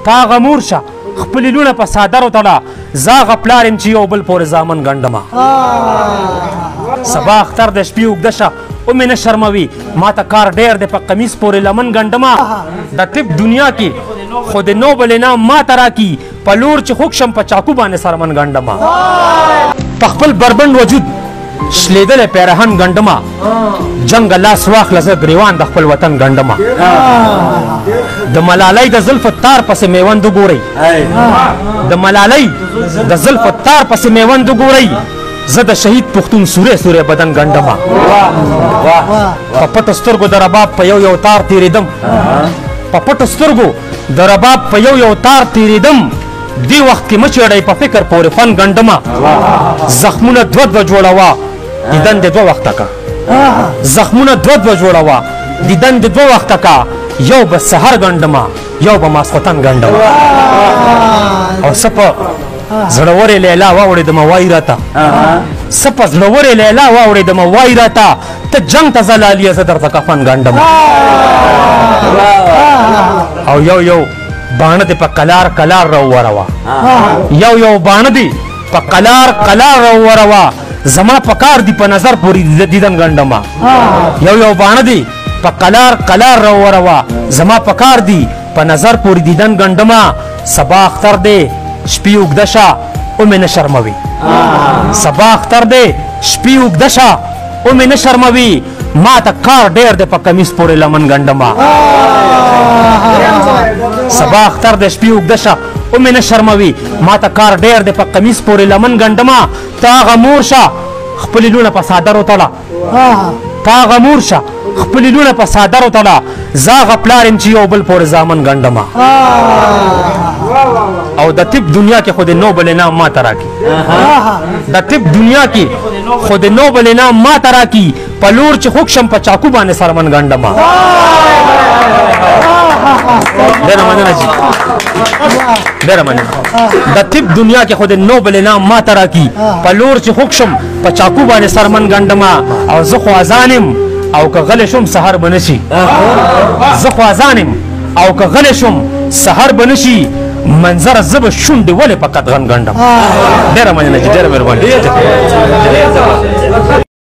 تا غمور شه خپل لونه په صادر وتړه زاغ پلارم چې یو بل پورې زامن ګنډمه سبا اختر د شپې اوږده شه او مې نه شرموي ما ته کار ډېر دی په قمیص پورې لمن ګنډمه د طب دنیا کې خو د نوبل انعام ما ته راکي په لور چې خوږ شم په چاقو باندې سرمن ګنډمه په خپل بربند وجود شلیدلی پیرهن ګنډمه جنګ لاس واخله زه ګریوان د خپل وطن ګنډمه د ملالۍ د زلفو تار پسې میوند وګورئ د ملالۍ د زلفو تار پسې میوند وګورئ زه د شهید پښتون سورې سورې بدن ګنډمه په پټو سترګو د رباب په یو یو تار تېرېدم په پټو سترګو د رباب په یو یو تار تېرېدم دې وخت کې مه چېړئ په فکر پورې فن ګنډمه زخمونه دوه دوه جوړوه دیدن د دوه وخته کا زخمونه دوه دوه جوړوه دیدن د دوه وخته کا یو به سحر ګنډمه یو به ماسخوتن ګنډمه او څه په زړورې لیلا واوړېدمه وایي راته څه په زړورې لیلا واوړېدمه وایي راته ته جنګ ته ځه لالیه زه درته کفن ګنډمه او یو یو باڼه دې په قلار قلار راووروه یو یو باڼه دې په قلار قلار راووروه زما په کار دي په نظر پورې دیدن ګنډمه یو یو باڼه دې په قلار قلار راووروه زما په کار دي په نظر پورې دیدن ګنډمه سبا اختر دی شپې اوږده شه او مې نه شرموي سبا اختر دی شپې اوږده شه او مې نه شرموي ما ته کار ډېر دی په کمیس پورې لمن ګنډمه سبا اختر د شپې اوږده شه او مې نه شرموي ما ته کار ډېر دی په قمیص پورې لمن ګنډمه ته هغه مور شه خپلې لونه په څادر وتړه ته هغه مور شه خپلې لونه په څادر وتړه زه هغه پلار یم چې یو بل پورې زامن ګنډمه او د طب دنیا کې خو د نوبل انعام ما ته راکي د طب دنیا کې خو د نوبل انعام ما ته راکي په لور چې خوږ شم په چاقو باندې سرمن ګنډمه ډېره مننه جي ډېره مننه د طب دنیا کې خو د نوبل انعام ما ته راکي په لور چې خوږ شم په چاقو باندې سرمن ګنډمه او زه خو اذان یم او که غلی شم سحر به نشي زه خو اذان یم او که غلی شم سحر به نشي منظر زه به شونډې ولې په قدغن ګنډم ډېره مننه جي ډېره مهرباني